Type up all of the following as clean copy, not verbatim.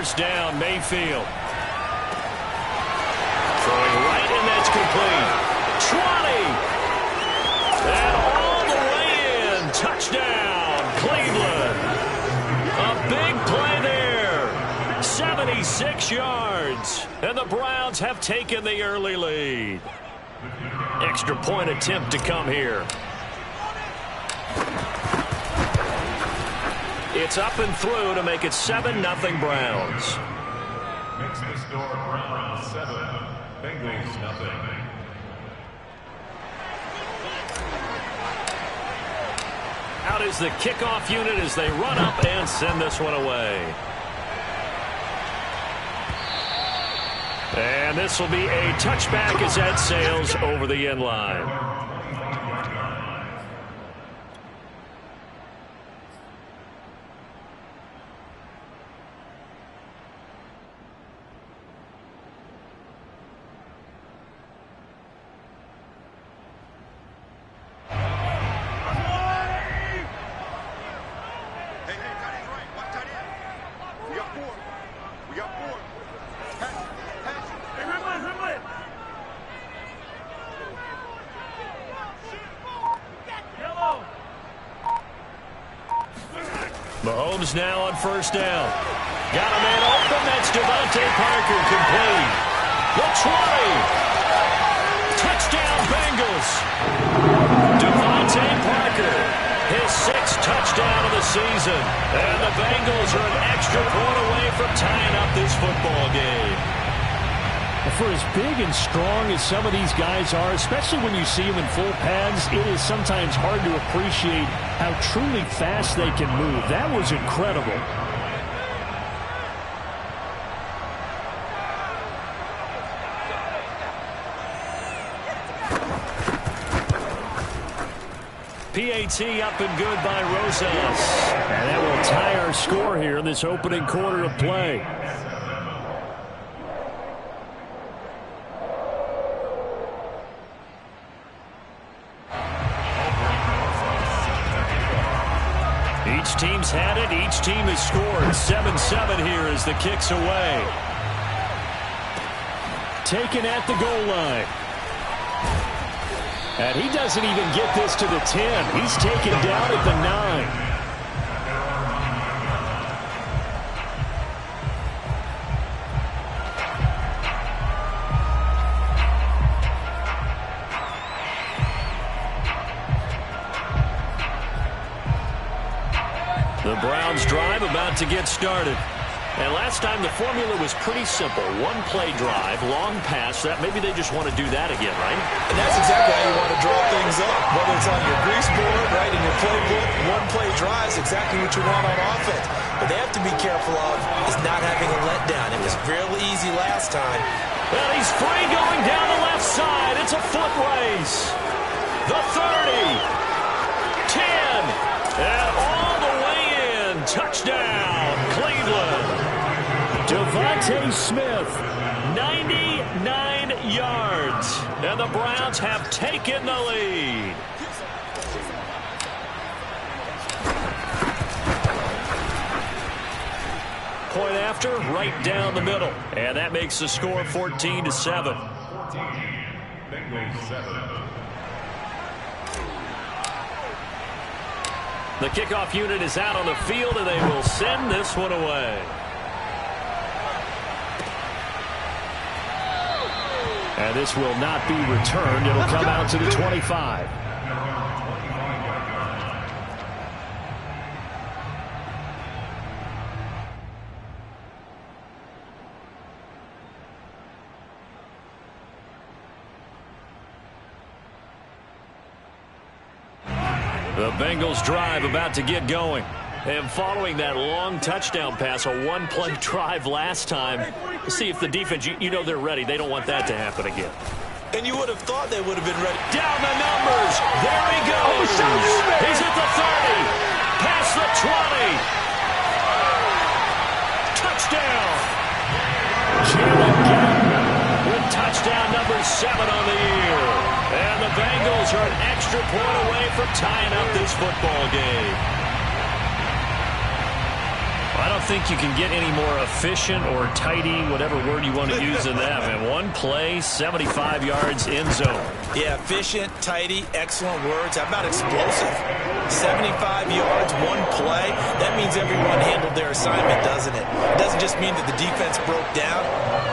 first down, Mayfield. Throwing right, and that's complete. 20. And all the way in. Touchdown, Cleveland. A big play there. 76 yards. And the Browns have taken the early lead. Extra point attempt to come here. It's up and through to make it 7-0 Browns. Makes the score Browns 7, Bengals nothing. Out is the kickoff unit as they run up and send this one away. And this will be a touchback as that sails over the end line. Mahomes now on first down. Got a man open. That's Devontae Parker, complete. The 20. Touchdown, Bengals. Devontae Parker, his 6th touchdown of the season. And the Bengals are an extra point away from tying up this football game. For as big and strong as some of these guys are, especially when you see them in full pads, it is sometimes hard to appreciate how truly fast they can move. That was incredible. PAT up and good by Rosas. And that will tie our score here in this opening quarter of play. Each team's had it. Each team has scored. 7-7 here as the kick's away. Taken at the goal line. And he doesn't even get this to the 10. He's taken down at the 9. The Browns drive about to get started. And last time the formula was pretty simple. One play drive, long pass. That maybe they just want to do that again, right? And that's exactly how you want to draw things up. Whether it's on your grease board, right, in your playbook, one play drive is exactly what you want on offense. But they have to be careful of is not having a letdown. It was real easy last time. Well, he's free going down the left side. It's a foot race. The 30. 10. And all the way in. Touchdown, Cleveland. Devontae Smith. 99 yards. And the Browns have taken the lead. Point after, right down the middle. And that makes the score 14-7. 14, Bengals 7. The kickoff unit is out on the field, and they will send this one away. And this will not be returned. It'll come out to the 25. The Bengals drive about to get going. And following that long touchdown pass, a one-play drive last time, see if the defense, you know they're ready. They don't want that to happen again. And you would have thought they would have been ready. Down the numbers. There he goes. He's at the 30. Past the 20. Touchdown. Jalen Guyton with touchdown number 7 on the year. And the Bengals are an extra point away from tying up this football game. I don't think you can get any more efficient or tidy, whatever word you want to use in that, man. One play, 75 yards in zone. Yeah, efficient, tidy, excellent words. How about explosive? 75 yards, one play. That means everyone handled their assignment, doesn't it? It doesn't just mean that the defense broke down.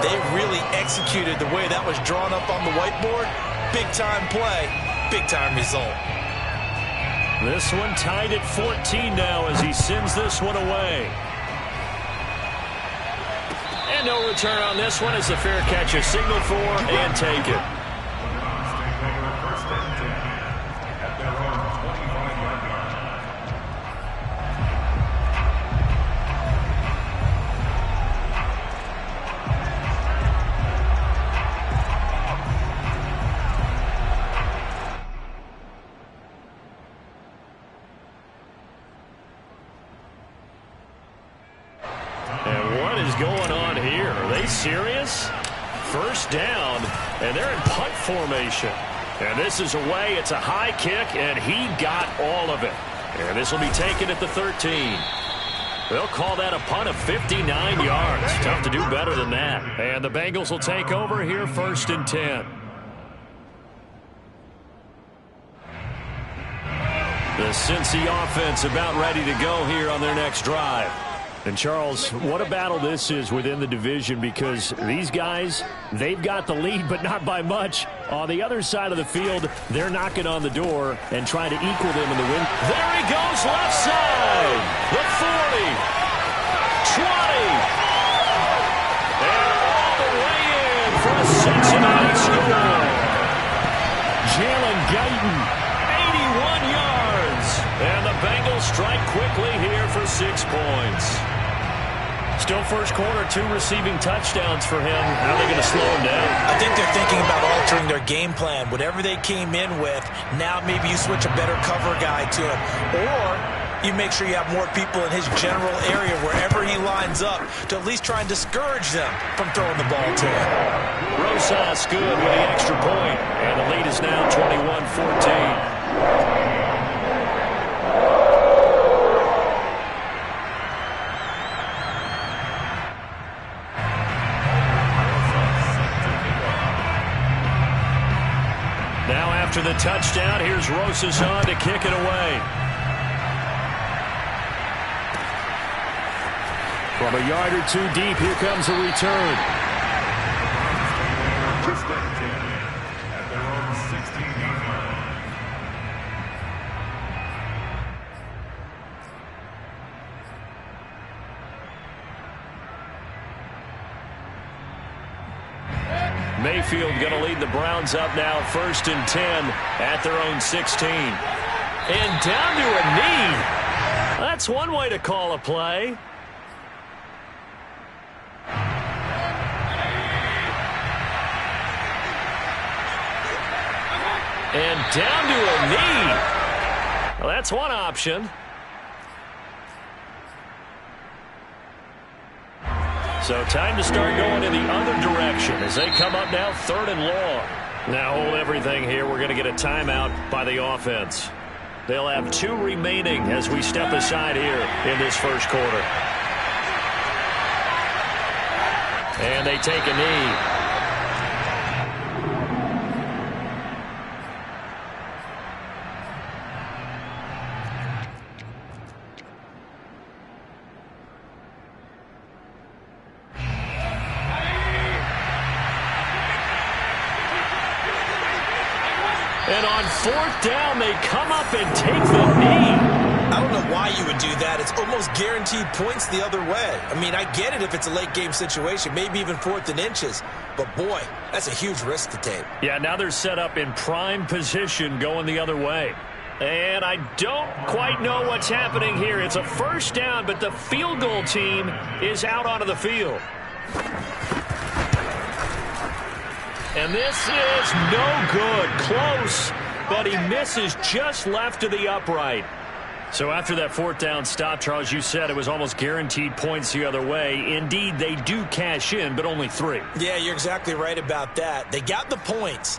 They really executed the way that was drawn up on the whiteboard. Big-time play, big-time result. This one tied at 14 now as he sends this one away. And no return on this one as the fair catch is signaled for and taken. Going on here? Are they serious? First down, and they're in punt formation. And this is away. It's a high kick, and he got all of it. And this will be taken at the 13. They'll call that a punt of 59 yards. Tough to do better than that. And the Bengals will take over here, 1st and 10. The Cincy offense about ready to go here on their next drive. And, Charles, what a battle this is within the division, because these guys, they've got the lead, but not by much. On the other side of the field, they're knocking on the door and trying to equal them in the win. There he goes, left side. The 40. 20. And all the way in for a Cincinnati score. Jalen Guyton, 81 yards. And the Bengals strike quickly here for 6 points. Still first quarter, 2 receiving touchdowns for him. How are they going to slow him down? I think they're thinking about altering their game plan. Whatever they came in with, now maybe you switch a better cover guy to him. Or you make sure you have more people in his general area wherever he lines up to at least try and discourage them from throwing the ball to him. Rosas good with the extra point. And the lead is now 21-14. After the touchdown, here's Rosas on to kick it away. From a yard or 2 deep, here comes a return. At their own 16-yard line. Mayfield going to lead the Browns up now, 1st and 10 at their own 16. And down to a knee. That's one way to call a play. And down to a knee. Well, that's one option. So time to start going in the other direction as they come up now 3rd and long. Now hold everything here. We're going to get a timeout by the offense. They'll have 2 remaining as we step aside here in this first quarter. And they take a knee. And on 4th down, they come up and take the knee. I don't know why you would do that. It's almost guaranteed points the other way. I mean, I get it if it's a late game situation, maybe even 4th and inches. But, boy, that's a huge risk to take. Yeah, now they're set up in prime position going the other way. And I don't quite know what's happening here. It's a first down, but the field goal team is out onto the field. And this is no good. Close, but he misses just left of the upright. So after that 4th down stop, Charles, you said it was almost guaranteed points the other way. Indeed, they do cash in, but only 3. Yeah, you're exactly right about that. They got the points,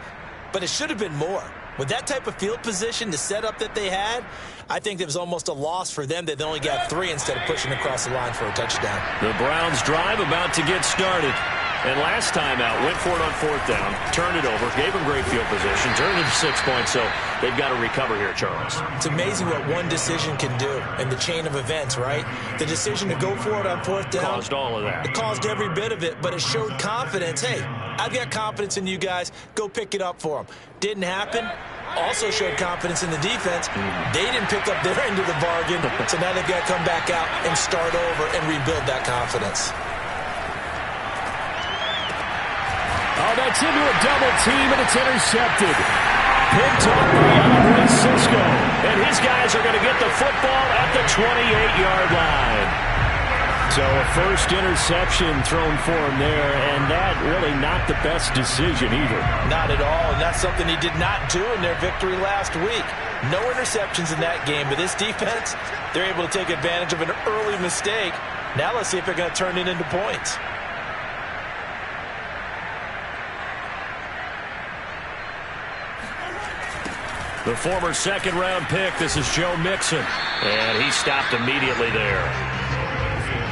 but it should have been more. With that type of field position, the setup that they had, I think it was almost a loss for them that they only got 3 instead of pushing across the line for a touchdown. The Browns drive about to get started. And last time out, went for it on 4th down, turned it over, gave them great field position, turned it into 6 points, so they've got to recover here, Charles. It's amazing what one decision can do in the chain of events, right? The decision to go for it on 4th down. Caused all of that. It caused every bit of it, but it showed confidence. Hey, I've got confidence in you guys. Go pick it up for them. Didn't happen. Also showed confidence in the defense. They didn't pick up their end of the bargain, so now they've got to come back out and start over and rebuild that confidence. Oh, that's into a double team, and it's intercepted. Picked off by Andre Cisco. And his guys are going to get the football at the 28-yard line. So a first interception thrown for him there, and that really not the best decision either. Not at all, and that's something he did not do in their victory last week. No interceptions in that game, but this defense, they're able to take advantage of an early mistake. Now let's see if they're going to turn it into points. The former second-round pick, this is Joe Mixon. And he stopped immediately there.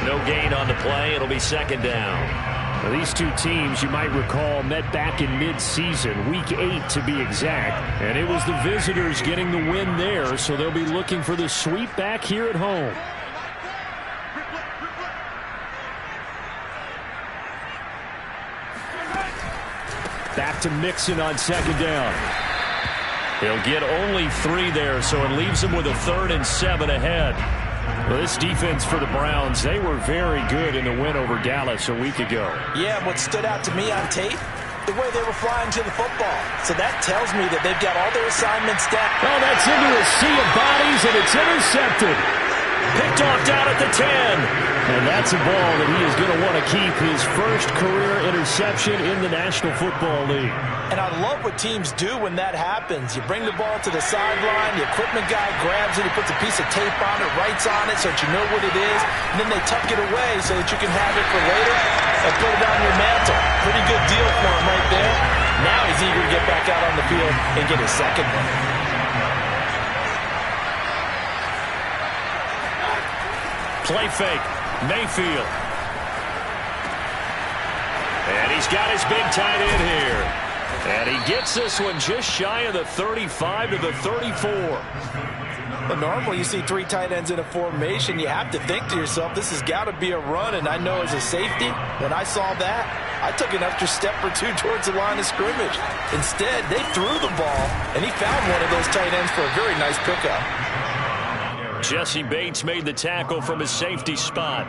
No gain on the play. It'll be 2nd down. Now, these two teams, you might recall, met back in mid-season, week 8 to be exact. And it was the visitors getting the win there, so they'll be looking for the sweep back here at home. Back to Mixon on 2nd down. He'll get only 3 there, so it leaves him with a 3rd and 7 ahead. Well, this defense for the Browns, they were very good in the win over Dallas a week ago. Yeah, what stood out to me on tape, the way they were flying to the football. So that tells me that they've got all their assignments down. Oh, that's into a sea of bodies, and it's intercepted. Picked off down at the 10. And that's a ball that he is going to want to keep, his first career interception in the National Football League. And I love what teams do when that happens. You bring the ball to the sideline, the equipment guy grabs it, he puts a piece of tape on it, writes on it so that you know what it is, and then they tuck it away so that you can have it for later and put it on your mantle. Pretty good deal for him right there. Now he's eager to get back out on the field and get his 2nd one. Play fake. Mayfield. And he's got his big tight end here. And he gets this one just shy of the 35 to the 34. But normally you see 3 tight ends in a formation, you have to think to yourself, this has got to be a run. And I know as a safety, when I saw that, I took an extra step or 2 towards the line of scrimmage. Instead, they threw the ball, and he found one of those tight ends for a very nice pickup. Jesse Bates made the tackle from his safety spot.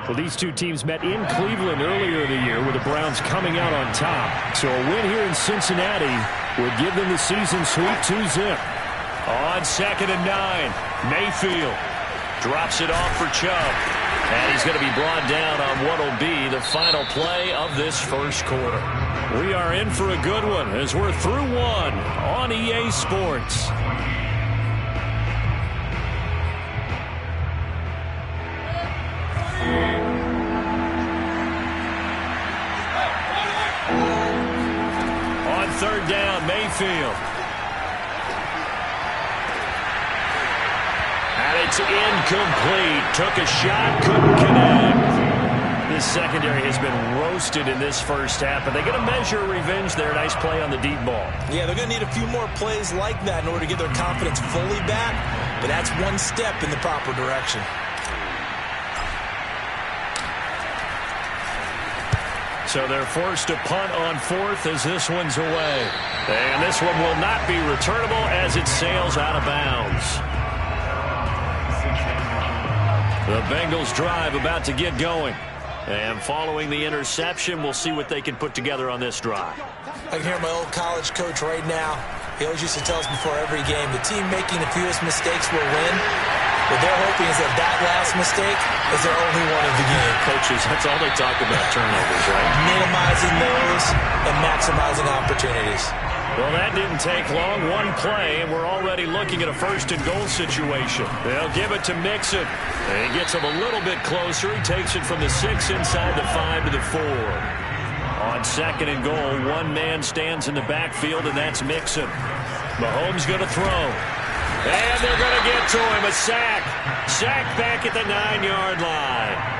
Well, these two teams met in Cleveland earlier in the year with the Browns coming out on top. So a win here in Cincinnati would give them the season sweep 2-zip. On 2nd and 9, Mayfield drops it off for Chubb. And he's going to be brought down on what will be the final play of this first quarter. We are in for a good one as we're through one on EA Sports. On 3rd down, Mayfield. And it's incomplete. Took a shot, couldn't connect. This secondary has been roasted in this first half, but they get a measure of revenge there. Nice play on the deep ball. Yeah, they're going to need a few more plays like that in order to get their confidence fully back, but that's one step in the proper direction. So they're forced to punt on 4th as this one's away. And this one will not be returnable as it sails out of bounds. The Bengals drive about to get going. And following the interception, we'll see what they can put together on this drive. I can hear my old college coach right now. He always used to tell us before every game, the team making the fewest mistakes will win. What they're hoping is that that last mistake is their only one of the game. Coaches, that's all they talk about, turnovers, right? Minimizing those and maximizing opportunities. Well, that didn't take long. One play, and we're already looking at a 1st and goal situation. They'll give it to Mixon. And he gets him a little bit closer. He takes it from the 6 inside the 5 to the 4. On 2nd and goal, one man stands in the backfield, and that's Mixon. Mahomes going to throw. And they're going to get to him. A sack. Sack back at the 9-yard line.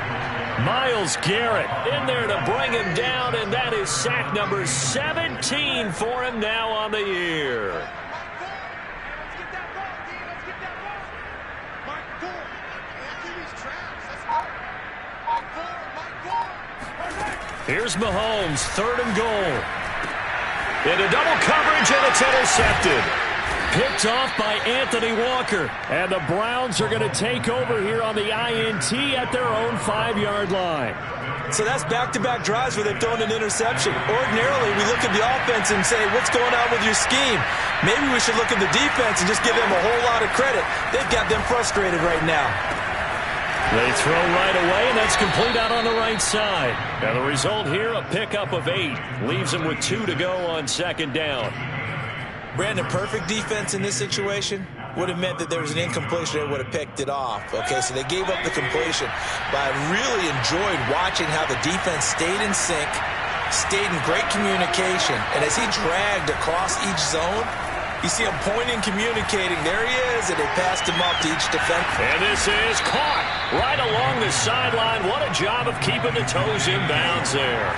Myles Garrett in there to bring him down, and that is sack number 17 for him now on the year. Here's Mahomes, 3rd and goal. Into double coverage, and it's intercepted. Picked off by Anthony Walker. And the Browns are going to take over here on the INT at their own 5-yard line. So that's back-to-back drives where they've thrown an interception. Ordinarily, we look at the offense and say, what's going on with your scheme? Maybe we should look at the defense and just give them a whole lot of credit. They've got them frustrated right now. They throw right away, and that's complete out on the right side. And the result here, a pickup of 8. Leaves them with 2 to go on 2nd down. Brandon, perfect defense in this situation would have meant that there was an incompletion that would have picked it off. Okay, so they gave up the completion. But I really enjoyed watching how the defense stayed in sync, stayed in great communication. And as he dragged across each zone, you see him pointing, communicating. There he is, and they passed him off to each defender. And this is caught right along the sideline. What a job of keeping the toes in bounds there.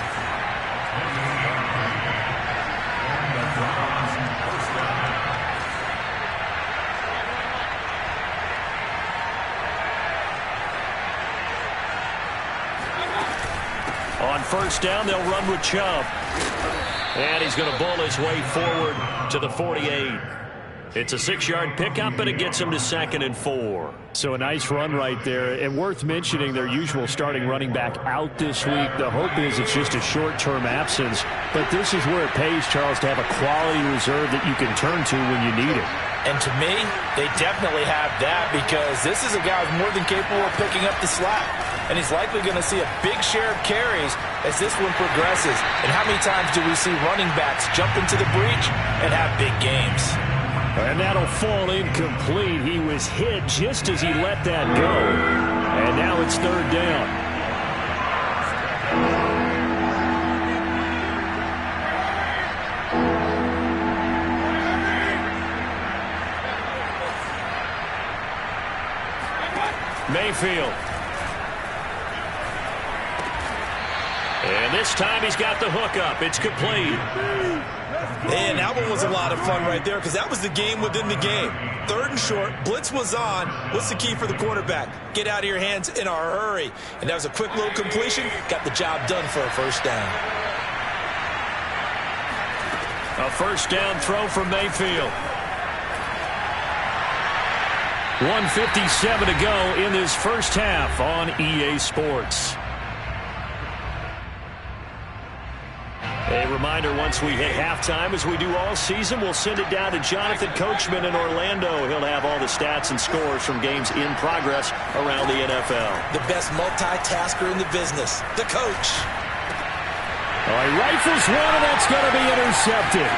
On 1st down, they'll run with Chubb. And he's going to bull his way forward to the 48. It's a 6-yard pickup, and it gets him to 2nd and 4. So a nice run right there. And worth mentioning, their usual starting running back out this week. The hope is it's just a short-term absence. But this is where it pays, Charles, to have a quality reserve that you can turn to when you need it. And to me, they definitely have that, because this is a guy who's more than capable of picking up the slack. And he's likely going to see a big share of carries as this one progresses. And how many times do we see running backs jump into the breach and have big games? And that'll fall incomplete. He was hit just as he let that go. And now it's 3rd down. Mayfield. And this time he's got the hook up. It's complete. And that one was a lot of fun right there, because that was the game within the game. 3rd and short. Blitz was on. What's the key for the quarterback? Get out of your hands in a hurry. And that was a quick little completion. Got the job done for a 1st down. A 1st down throw from Mayfield. 1:57 to go in this 1st half on EA Sports. A reminder, once we hit halftime, as we do all season, we'll send it down to Jonathan Coachman in Orlando. He'll have all the stats and scores from games in progress around the NFL. The best multitasker in the business, the coach. He rifles one, and that's going to be intercepted.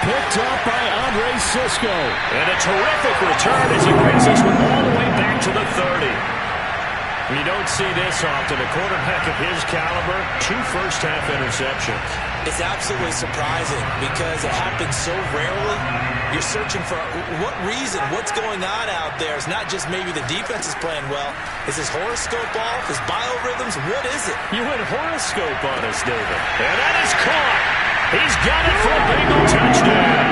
Picked up by Andre Sisco. And a terrific return as he brings this one all the way back to the 30. You don't see this often. A quarterback of his caliber, 2 first-half interceptions. It's absolutely surprising because it happens so rarely. You're searching for what reason, what's going on out there. It's not just maybe the defense is playing well. Is his horoscope off? His biorhythms? What is it? You went horoscope on us, David. And that is caught. He's got it for a Bengal touchdown.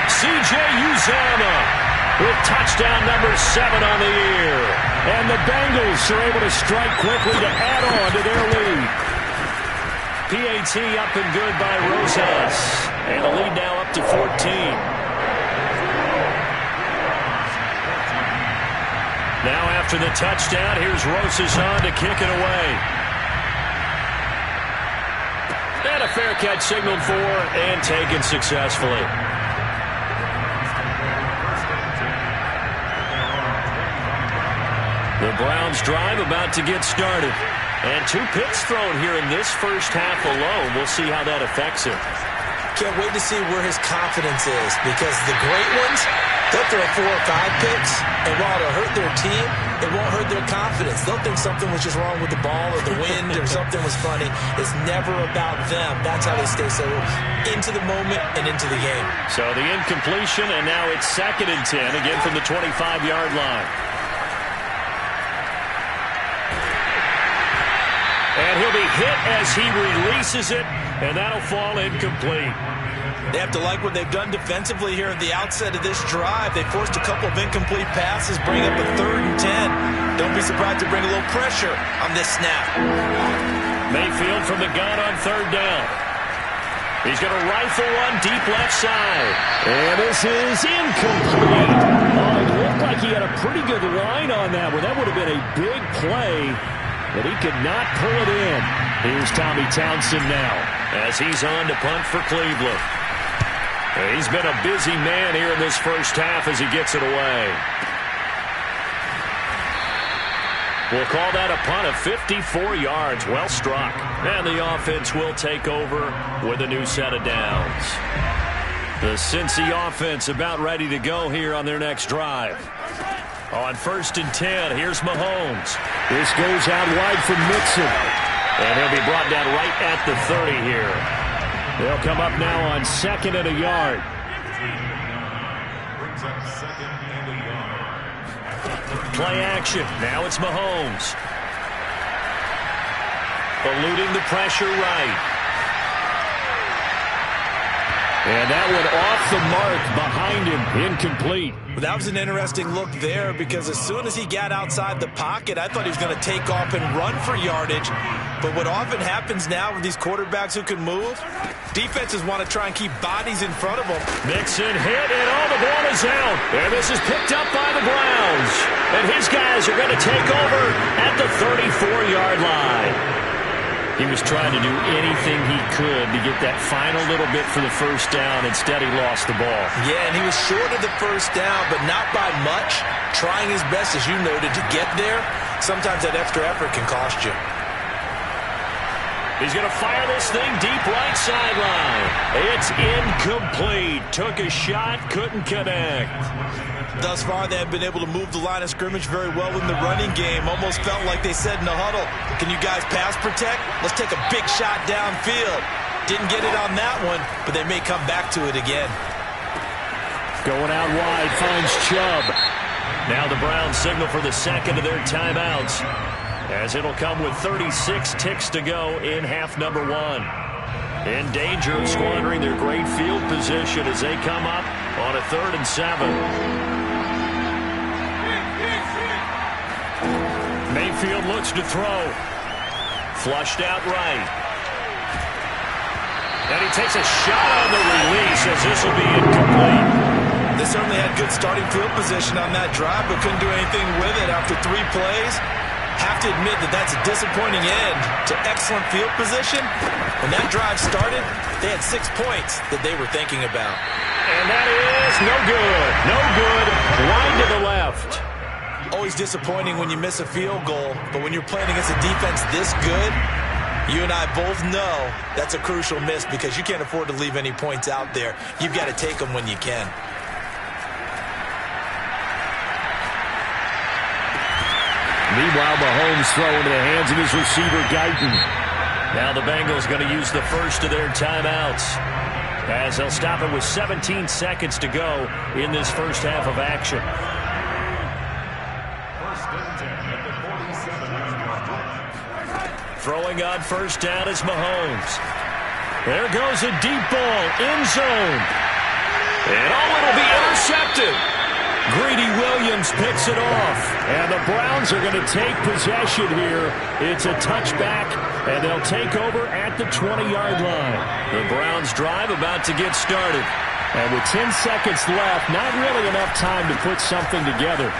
C.J. Uzomah with touchdown number 7 on the year. And the Bengals are able to strike quickly to add on to their lead. PAT up and good by Rosas. And the lead now up to 14. Now after the touchdown, here's Rosas on to kick it away. And a fair catch signaled for and taken successfully. The Browns drive about to get started. And 2 picks thrown here in this 1st half alone. We'll see how that affects him. Can't wait to see where his confidence is, because the great ones They'll throw 4 or 5 picks, and while it'll hurt their team, it won't hurt their confidence. They'll think something was just wrong with the ball or the wind or something was funny. It's never about them. That's how they stay so into the moment and into the game. So the incompletion, and now it's 2nd and 10, again from the 25-yard line. And he'll be hit as he releases it, and that'll fall incomplete. They have to like what they've done defensively here at the outset of this drive. They forced a couple of incomplete passes, bring up a 3rd and 10. Don't be surprised to bring a little pressure on this snap. Mayfield from the gun on 3rd down. He's going to rifle one deep left side. And this is incomplete. Oh, it looked like he had a pretty good line on that one. That would have been a big play, but he could not pull it in. Here's Tommy Townsend now, as he's on to punt for Cleveland. He's been a busy man here in this first half as he gets it away. We'll call that a punt of 54 yards. Well struck. And the offense will take over with a new set of downs. The Cincy offense about ready to go here on their next drive. On 1st and 10, here's Mahomes. This goes out wide for Mixon. And he'll be brought down right at the 30 here. They'll come up now on 2nd and a yard. Brings up 2nd and a yard. Play action. Now it's Mahomes. Eluding the pressure right. And that one off the mark behind him. Incomplete. That was an interesting look there because as soon as he got outside the pocket, I thought he was going to take off and run for yardage. But what often happens now with these quarterbacks who can move, defenses want to try and keep bodies in front of them. Mixon hit, and the ball is out. And this is picked up by the Browns. And his guys are going to take over at the 34-yard line. He was trying to do anything he could to get that final little bit for the first down. Instead, he lost the ball. Yeah, and he was short of the first down, but not by much. Trying his best, as you noted, to get there. Sometimes that extra effort can cost you. He's going to fire this thing deep right sideline. It's incomplete. Took a shot, couldn't connect. Thus far, they have been able to move the line of scrimmage very well in the running game. Almost felt like they said in the huddle, can you guys pass protect? Let's take a big shot downfield. Didn't get it on that one, but they may come back to it again. Going out wide, finds Chubb. Now the Browns signal for the 2nd of their timeouts, as it'll come with 36 ticks to go in half number 1. In danger of squandering their great field position as they come up on a 3rd and 7. Mayfield looks to throw. Flushed out right. And he takes a shot on the release as this will be incomplete. They certainly had good starting field position on that drive, but couldn't do anything with it after 3 plays. Have to admit that that's a disappointing end to excellent field position. When that drive started, they had 6 points that they were thinking about. And that is no good. No good. Line to the left. Always disappointing when you miss a field goal, but when you're playing against a defense this good, you and I both know that's a crucial miss because you can't afford to leave any points out there. You've got to take them when you can. Meanwhile, Mahomes throw into the hands of his receiver, Guyton. Now the Bengals going to use the first of their timeouts, as they'll stop it with 17 seconds to go in this first half of action. Throwing on first down is Mahomes. There goes a deep ball, end zone. And it'll be intercepted. Greedy Williams picks it off. And the Browns are going to take possession here. It's a touchback, and they'll take over at the 20-yard line. The Browns drive about to get started. And with 10 seconds left, not really enough time to put something together.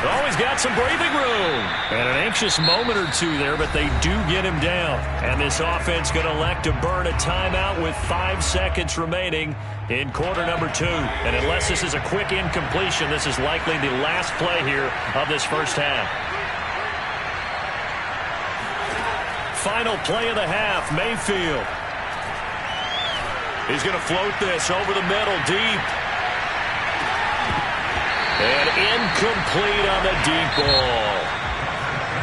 Always got some breathing room. And an anxious moment or two there, but they do get him down. And this offense going to elect to burn a timeout with 5 seconds remaining in quarter number 2. And unless this is a quick incompletion, this is likely the last play here of this first half. Final play of the half, Mayfield. He's going to float this over the middle deep. And incomplete on the deep ball.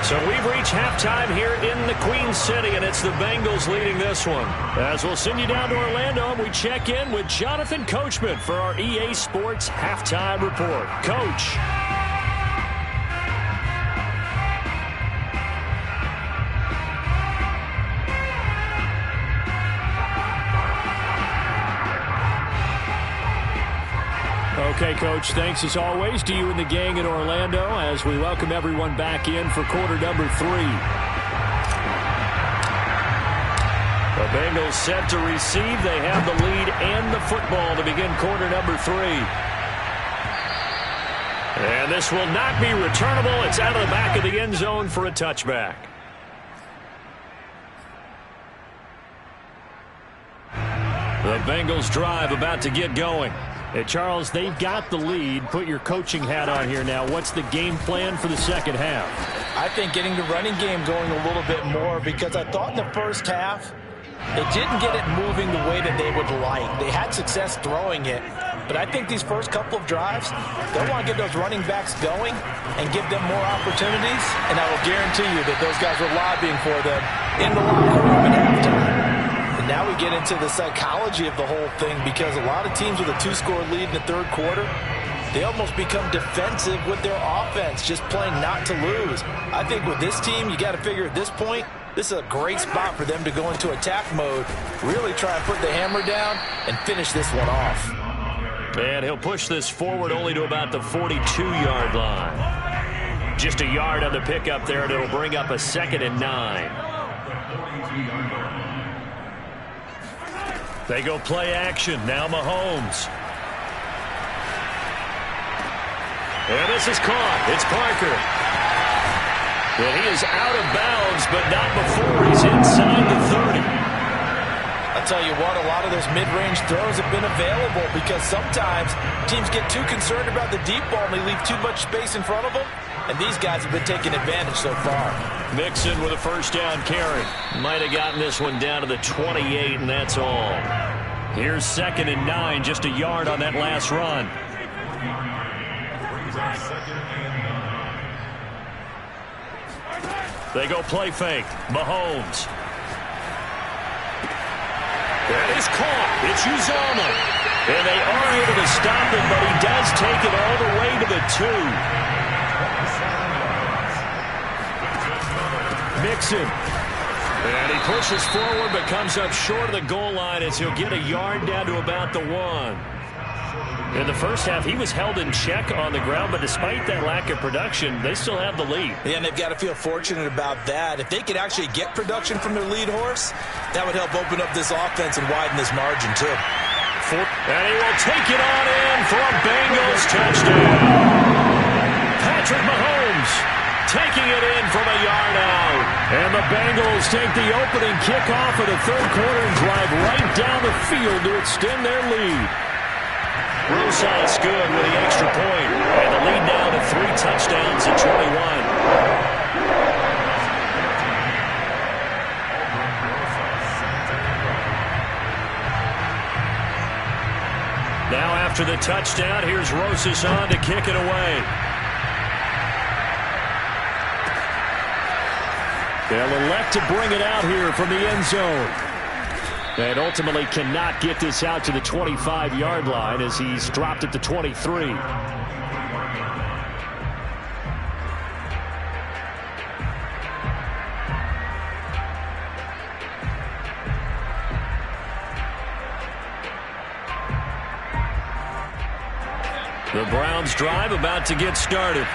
So we've reached halftime here in the Queen City, and it's the Bengals leading this one. As we'll send you down to Orlando, and we check in with Jonathan Coachman for our EA Sports Halftime Report. Coach. Okay, Coach, thanks as always to you and the gang in Orlando as we welcome everyone back in for quarter number 3. The Bengals set to receive. They have the lead and the football to begin quarter number 3. And this will not be returnable. It's out of the back of the end zone for a touchback. The Bengals drive about to get going. Hey, Charles, they've got the lead. Put your coaching hat on here now. What's the game plan for the second half? I think getting the running game going a little bit more, because I thought in the first half they didn't get it moving the way that they would like. They had success throwing it, but I think these first couple of drives, they'll want to get those running backs going and give them more opportunities, and I will guarantee you that those guys were lobbying for them in the locker room at halftime. Now we get into the psychology of the whole thing, because a lot of teams with a 2-score lead in the third quarter, they almost become defensive with their offense, just playing not to lose. I think with this team, you got to figure at this point, this is a great spot for them to go into attack mode, really try and put the hammer down and finish this one off. And he'll push this forward only to about the 42-yard line. Just a yard on the pickup there, and it'll bring up a 2nd and 9. They go play action. Now Mahomes. And this is caught. It's Parker. Well, he is out of bounds, but not before he's inside the 30. I'll tell you what, a lot of those mid-range throws have been available, because sometimes teams get too concerned about the deep ball and they leave too much space in front of them. And these guys have been taking advantage so far. Mixon with a first down carry. Might have gotten this one down to the 28, and that's all. Here's 2nd and 9, just a yard on that last run. They go play fake. Mahomes. That is caught. It's Uzomah. And they are able to stop him, but he does take it all the way to the 2. Mixon. And he pushes forward but comes up short of the goal line as he'll get a yard down to about the 1. In the first half, he was held in check on the ground, but despite that lack of production, they still have the lead. Yeah, and they've got to feel fortunate about that. If they could actually get production from their lead horse, that would help open up this offense and widen this margin, too. And he will take it on in for a Bengals touchdown. Patrick Mahomes taking it in from a yard out. And the Bengals take the opening kickoff of the third quarter and drive right down the field to extend their lead. Rosas good with the extra point. And the lead now to 3 touchdowns at 21. Now after the touchdown, here's Rosas on to kick it away. They'll elect to bring it out here from the end zone. And ultimately cannot get this out to the 25-yard line as he's dropped at the 23. The Browns drive about to get started.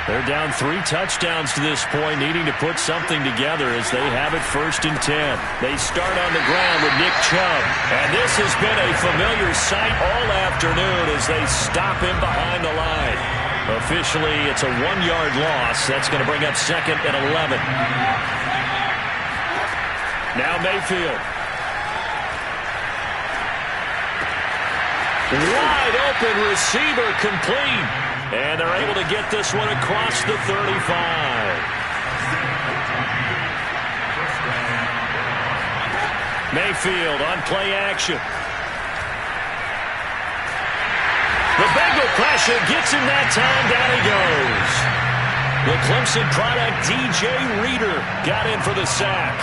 They're down 3 touchdowns to this point, needing to put something together as they have it 1st and 10. They start on the ground with Nick Chubb. And this has been a familiar sight all afternoon as they stop him behind the line. Officially, it's a 1-yard loss. That's going to bring up 2nd and 11. Now Mayfield. Wide open receiver complete. And they're able to get this one across the 35. Mayfield on play action. The Bengal pressure gets him that time. Down he goes. The Clemson product, DJ Reader, got in for the sack.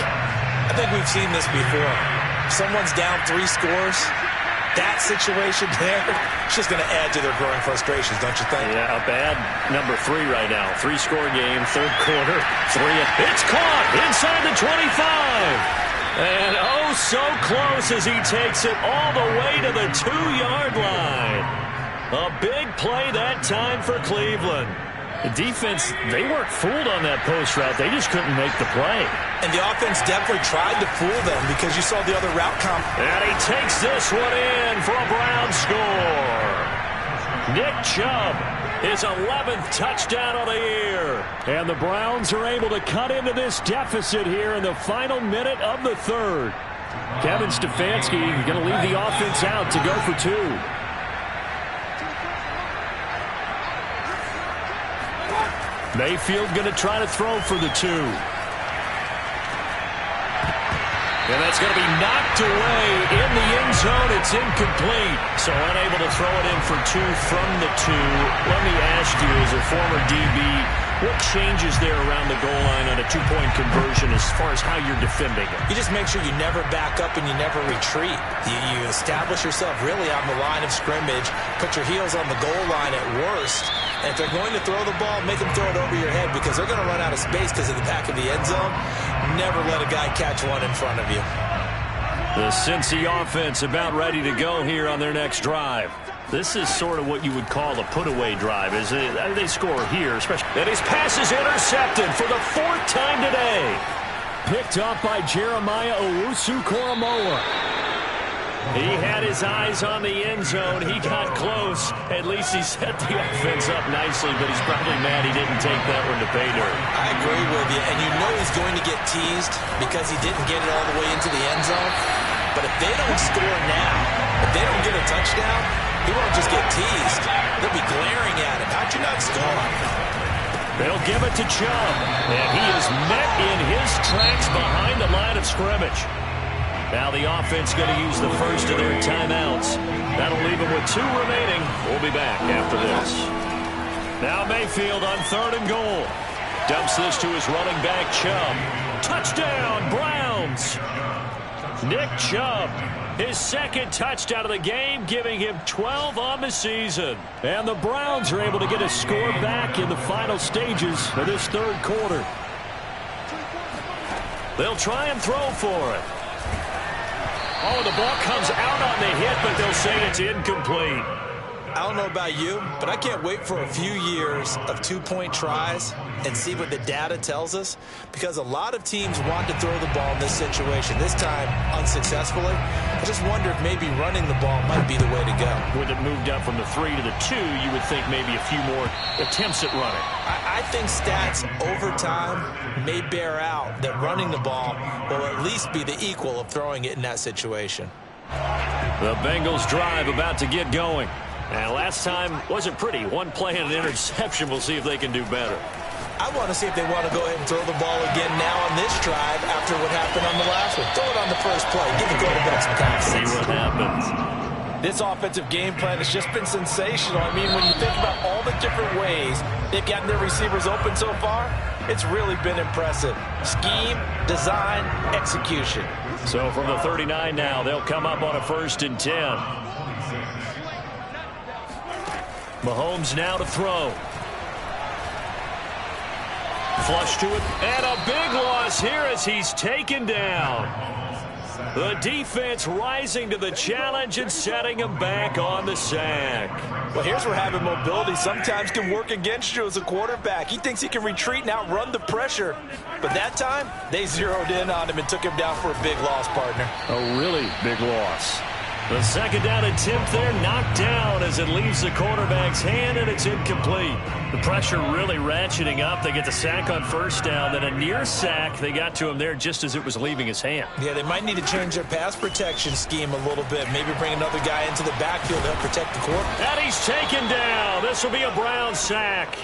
I think we've seen this before. Someone's down 3 scores. That situation there, it's just going to add to their growing frustrations, don't you think? Yeah, a bad number 3 right now. 3-score game, third quarter. 3. It's caught inside the 25. And oh, so close as he takes it all the way to the 2-yard line. A big play that time for Cleveland. The defense, they weren't fooled on that post route. They just couldn't make the play. And the offense definitely tried to fool them because you saw the other route come. And he takes this one in for a Brown score. Nick Chubb, his 11th touchdown of the year. And the Browns are able to cut into this deficit here in the final minute of the third. Kevin Stefanski going to leave the offense out to go for 2. Mayfield going to try to throw for the 2. And that's going to be knocked away in the end zone. It's incomplete. So unable to throw it in for 2 from the 2. Let me ask you, as a former DB, what changes there around the goal line on a 2-point conversion as far as how you're defending it? You just make sure you never back up and you never retreat. You establish yourself really on the line of scrimmage, put your heels on the goal line at worst, and if they're going to throw the ball, make them throw it over your head because they're going to run out of space because of the back of the end zone. Never let a guy catch one in front of you. The Cincy offense about ready to go here on their next drive. This is sort of what you would call a put-away drive, is it? They score here, especially. And his pass is intercepted for the 4th time today. Picked up by Jeremiah Owusu-Koramoah. He had his eyes on the end zone. He got close. At least he set the offense up nicely, but he's probably mad he didn't take that one to pay dirt. I agree with you, and you know he's going to get teased because he didn't get it all the way into the end zone. But if they don't score now, if they don't get a touchdown, he won't just get teased. They'll be glaring at him. How'd you not score? They'll give it to Chubb, and he is met in his tracks behind the line of scrimmage. Now the offense going to use the first of their timeouts. That'll leave them with 2 remaining. We'll be back after this. Now Mayfield on 3rd and goal. Dumps this to his running back, Chubb. Touchdown, Browns! Nick Chubb, his 2nd touchdown of the game, giving him 12 on the season. And the Browns are able to get a score back in the final stages of this third quarter. They'll try and throw for it. Oh, the ball comes out on the hit, but they'll say it's incomplete. I don't know about you, but I can't wait for a few years of 2-point tries and see what the data tells us, because a lot of teams want to throw the ball in this situation, this time unsuccessfully. I just wonder if maybe running the ball might be the way to go. With it moved up from the 3 to the 2, you would think maybe a few more attempts at running. I think stats over time may bear out that running the ball will at least be the equal of throwing it in that situation. The Bengals drive about to get going. And last time wasn't pretty. 1 play and an interception. We'll see if they can do better. I want to see if they want to go ahead and throw the ball again now on this drive after what happened on the last one. Throw it on the first play. Give the quarterback some confidence. See what happens. This offensive game plan has just been sensational. I mean, when you think about all the different ways they've gotten their receivers open so far, it's really been impressive. Scheme, design, execution. So from the 39 now, they'll come up on a 1st and 10. Mahomes now to throw. Flush to it, and a big loss here as he's taken down. The defense rising to the challenge and setting him back on the sack. Well, here's where having mobility sometimes can work against you as a quarterback. He thinks he can retreat and outrun the pressure. But that time, they zeroed in on him and took him down for a big loss, partner. A really big loss. The 2nd down attempt there knocked down as it leaves the quarterback's hand, and it's incomplete. The pressure really ratcheting up. They get the sack on 1st down, then a near sack. They got to him there just as it was leaving his hand. Yeah, they might need to change their pass protection scheme a little bit. Maybe bring another guy into the backfield to help protect the quarterback. And he's taken down. This will be a Brown sack.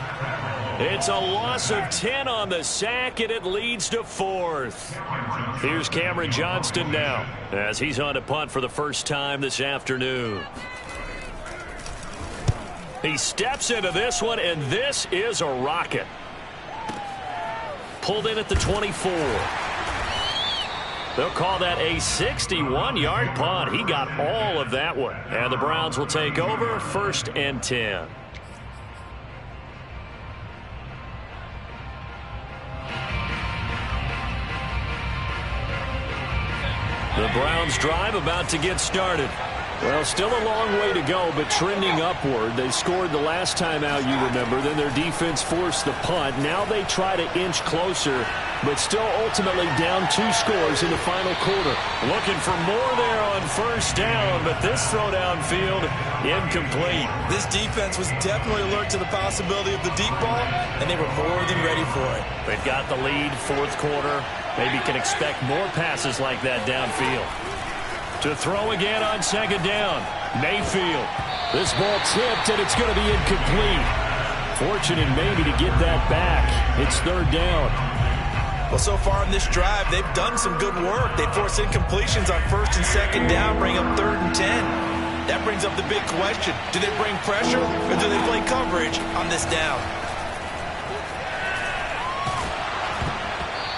It's a loss of 10 on the sack, and it leads to 4th. Here's Cameron Johnston now as he's on to punt for the first time this afternoon. He steps into this one, and this is a rocket. Pulled in at the 24. They'll call that a 61-yard punt. He got all of that one. And the Browns will take over 1st and 10. The Browns drive about to get started. Well, still a long way to go, but trending upward. They scored the last time out, you remember. Then their defense forced the punt. Now they try to inch closer, but still ultimately down 2 scores in the final quarter. Looking for more there on 1st down, but this throw downfield incomplete. This defense was definitely alert to the possibility of the deep ball, and they were more than ready for it. They've got the lead, 4th quarter. Maybe can expect more passes like that downfield. To throw again on 2nd down. Mayfield. This ball tipped, and it's going to be incomplete. Fortunate maybe to get that back. It's 3rd down. Well, so far in this drive, they've done some good work. They force incompletions on 1st and 2nd down, bring up 3rd and 10. That brings up the big question. Do they bring pressure, or do they play coverage on this down?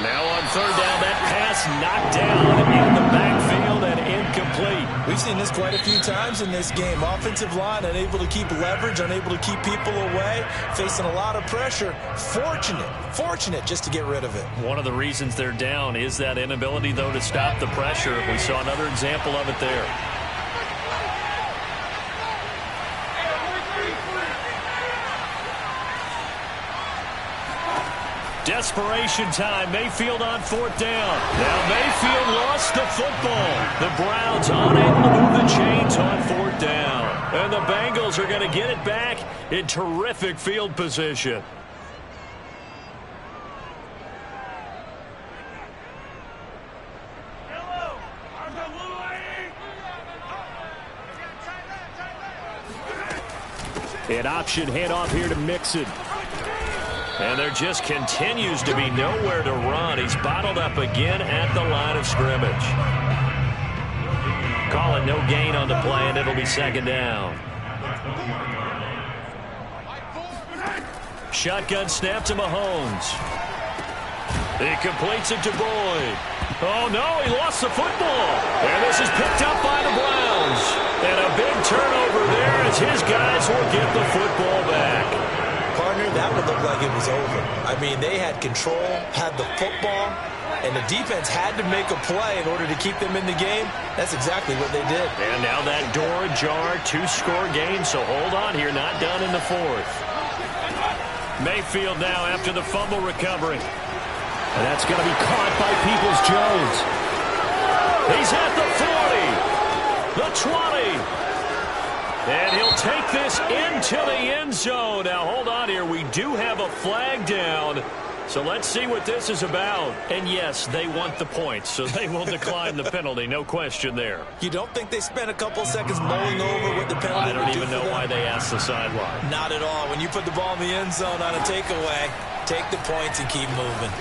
Now on 3rd down, that pass knocked down in the backfield and incomplete. We've seen this quite a few times in this game. Offensive line unable to keep leverage, unable to keep people away, facing a lot of pressure. Fortunate just to get rid of it. One of the reasons they're down is that inability, though, to stop the pressure. We saw another example of it there. Desperation time. Mayfield on 4th down. Now Mayfield lost the football. The Browns unable to move the chains on 4th down. And the Bengals are going to get it back in terrific field position. An option handoff here to Mixon. And there just continues to be nowhere to run. He's bottled up again at the line of scrimmage. Calling no gain on the play, and it'll be 2nd down. Shotgun snap to Mahomes. He completes it to Boyd. Oh, no, he lost the football. And this is picked up by the Browns. And a big turnover there as his guys will get the football back. Partner, that would look like it was over. I mean, they had control, had the football, and the defense had to make a play in order to keep them in the game. That's exactly what they did. And now that door ajar, 2-score game, so hold on here, not done in the 4th. Mayfield now after the fumble recovery. And that's going to be caught by Peoples-Jones. He's at the 40, the 20. And he'll take this into the end zone. Now, hold on here. We do have a flag down. So let's see what this is about. And, yes, they want the points, so they will decline the penalty. No question there. You don't think they spent a couple seconds mulling over what the penalty I don't even know why they asked the sideline. Not at all. When you put the ball in the end zone on a takeaway, take the points and keep moving.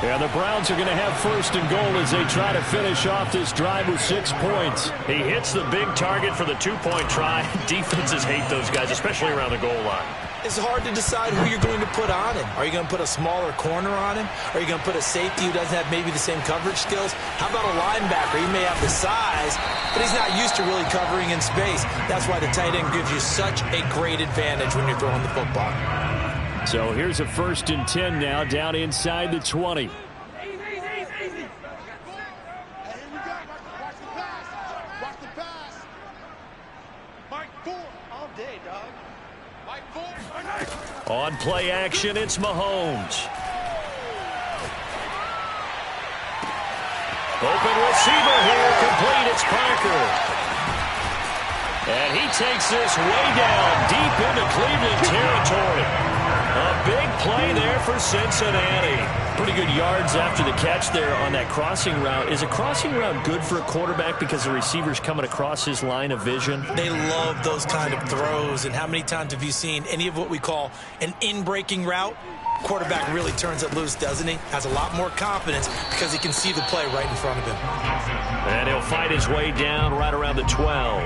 Yeah, the Browns are going to have 1st and goal as they try to finish off this drive with 6 points. He hits the big target for the 2-point try. Defenses hate those guys, especially around the goal line. It's hard to decide who you're going to put on him. Are you going to put a smaller corner on him? Are you going to put a safety who doesn't have maybe the same coverage skills? How about a linebacker? He may have the size, but he's not used to really covering in space. That's why the tight end gives you such a great advantage when you're throwing the football. So here's a 1st and 10 now, down inside the 20. Easy. Hey, here we go. Watch the pass. Mike 4 all day, dog. Mike 4. On play action, it's Mahomes. Open receiver here, complete, it's Parker. And he takes this way down, deep into Cleveland territory. A big play there for Cincinnati. Pretty good yards after the catch there on that crossing route. Is a crossing route good for a quarterback because the receiver's coming across his line of vision? They love those kind of throws. And how many times have you seen any of what we call an in-breaking route? Quarterback really turns it loose, doesn't he? Has a lot more confidence because he can see the play right in front of him. And he'll fight his way down right around the 12.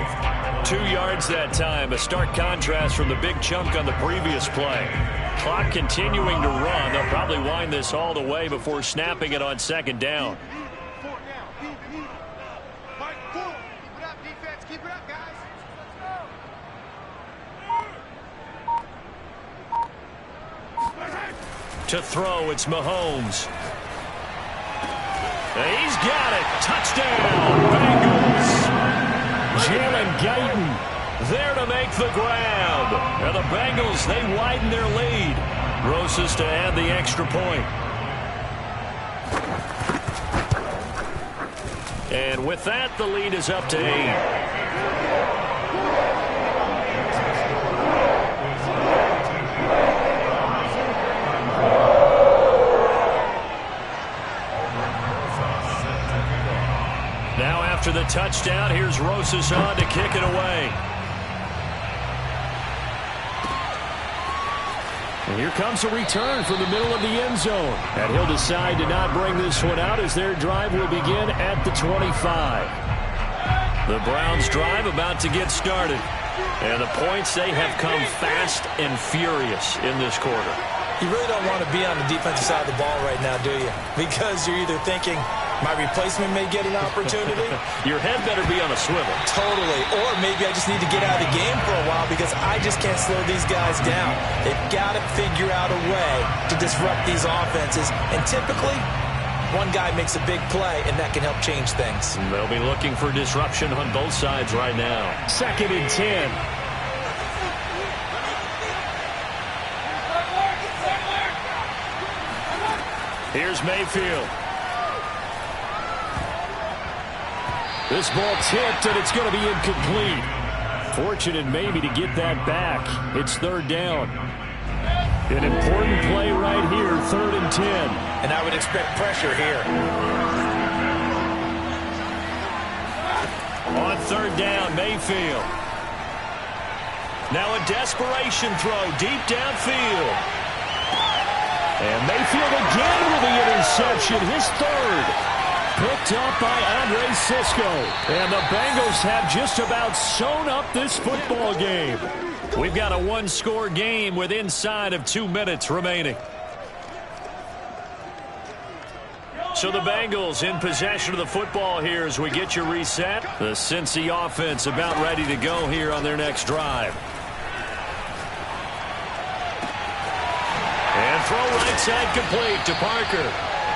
2 yards that time. A stark contrast from the big chunk on the previous play. Clock continuing to run. They'll probably wind this all the way before snapping it on second down. To throw, it's Mahomes. He's got it. Touchdown, Bengals. Jalen Guyton there to make the grab. And the Bengals, they widen their lead. Rosas to add the extra point. And with that, the lead is up to 8. Now after the touchdown, here's Rosas on to kick it away. And here comes a return from the middle of the end zone. And he'll decide to not bring this one out as their drive will begin at the 25. The Browns' drive about to get started. And the points, they have come fast and furious in this quarter. You really don't want to be on the defensive side of the ball right now, do you? Because you're either thinking, my replacement may get an opportunity. Your head better be on a swivel. Totally. Or maybe I just need to get out of the game for a while because I just can't slow these guys down. They've got to figure out a way to disrupt these offenses. And typically, one guy makes a big play, and that can help change things. They'll be looking for disruption on both sides right now. 2nd and 10. Here's Mayfield. This ball tipped, and it's going to be incomplete. Fortunate maybe to get that back. It's 3rd down. An important play right here, 3rd and 10. And I would expect pressure here. On 3rd down, Mayfield. Now a desperation throw deep downfield. And Mayfield again with the interception, his 3rd. Picked up by Andre Cisco. And the Bengals have just about sewn up this football game. We've got a 1-score game with inside of 2 minutes remaining. So the Bengals in possession of the football here as we get you reset. The Cincy offense about ready to go here on their next drive. And throw right side complete to Parker.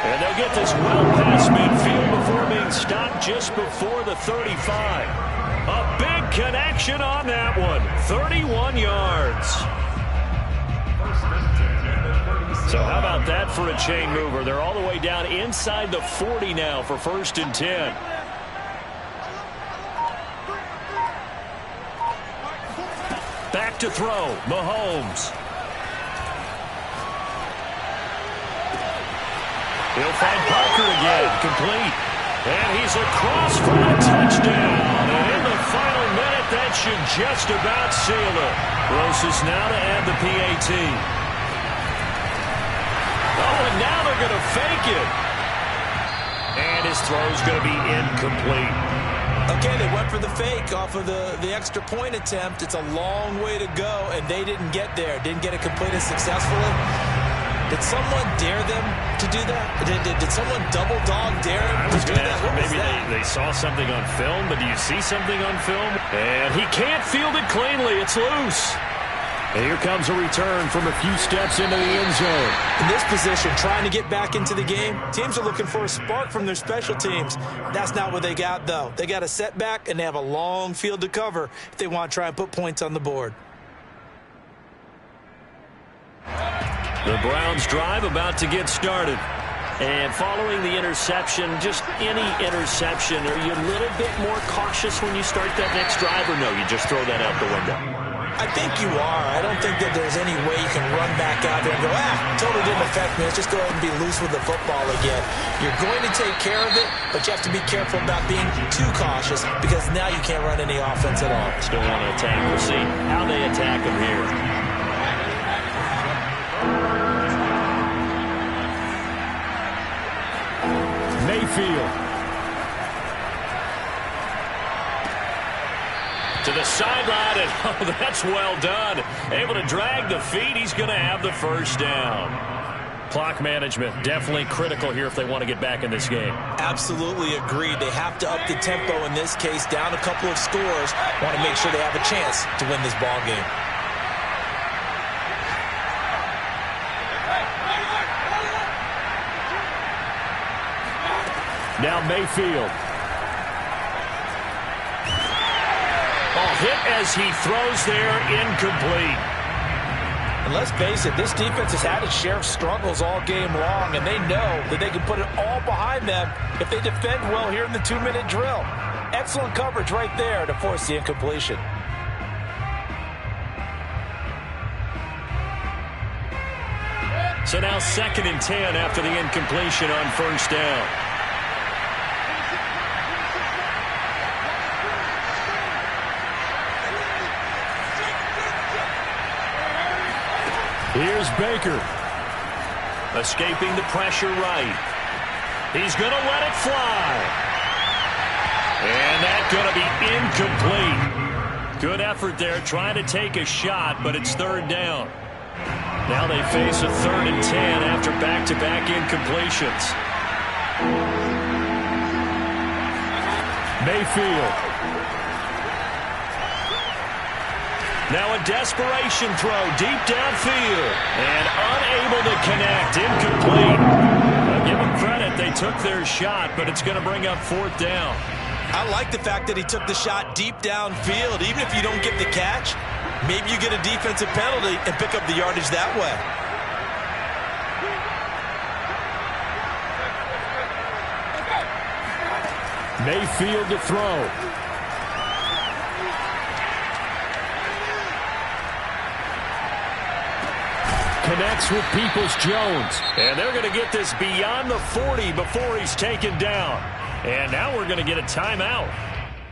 And they'll get this well past midfield before being stopped just before the 35. A big connection on that one. 31 yards. So how about that for a chain mover? They're all the way down inside the 40 now for 1st and 10. Back to throw. Mahomes. He'll find Parker again, complete. And he's across for a touchdown. And in the final minute, that should just about seal it. Rosas now to add the PAT. Oh, and now they're going to fake it. And his throw's going to be incomplete. Okay, they went for the fake off of the extra point attempt. It's a long way to go, and they didn't get there. Didn't get it completed successfully. Did someone dare them to do that? Did someone double dog dare them to do that? Maybe they saw something on film, but do you see something on film? And he can't field it cleanly. It's loose. And here comes a return from a few steps into the end zone. In this position, trying to get back into the game, teams are looking for a spark from their special teams. That's not what they got, though. They got a setback, and they have a long field to cover if they want to try and put points on the board. The Browns drive about to get started. And following the interception, just any interception, are you a little bit more cautious when you start that next drive, or no, you just throw that out the window? I think you are. I don't think that there's any way you can run back out there and go, totally didn't affect me. Let's just go ahead and be loose with the football again. You're going to take care of it, but you have to be careful about being too cautious because now you can't run any offense at all. Still want to attack. We'll see how they attack him here. Mayfield. To the sideline, and oh, that's well done. Able to drag the feet. He's going to have the first down. Clock management, definitely critical here if they want to get back in this game. Absolutely agreed. They have to up the tempo in this case, down a couple of scores. Want to make sure they have a chance to win this ball game. Now Mayfield. Hit as he throws there, incomplete. And let's face it, this defense has had its share of struggles all game long, and they know that they can put it all behind them if they defend well here in the 2-minute drill. Excellent coverage right there to force the incompletion. So now 2nd and 10 after the incompletion on first down. Here's Baker. Escaping the pressure right. He's going to let it fly. And that's going to be incomplete. Good effort there trying to take a shot, but it's 3rd down. Now they face a 3rd and 10 after back-to-back incompletions. Mayfield. Now a desperation throw deep downfield. And unable to connect. Incomplete. I'll give them credit. They took their shot, but it's going to bring up 4th down. I like the fact that he took the shot deep downfield. Even if you don't get the catch, maybe you get a defensive penalty and pick up the yardage that way. Mayfield to throw. Connects with Peoples-Jones. And they're going to get this beyond the 40 before he's taken down. And now we're going to get a timeout.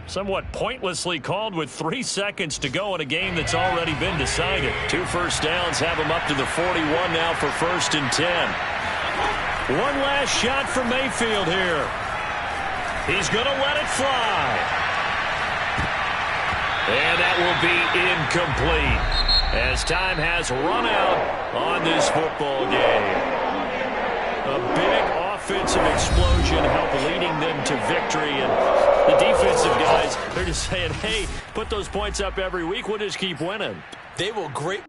Somewhat pointlessly called with 3 seconds to go in a game that's already been decided. 2 first downs have him up to the 41 now for 1st and 10. One last shot for Mayfield here. He's going to let it fly. And that will be incomplete as time has run out on this football game. A big offensive explosion helped leading them to victory. And the defensive guys, they're just saying, hey, put those points up every week. We'll just keep winning. They will great.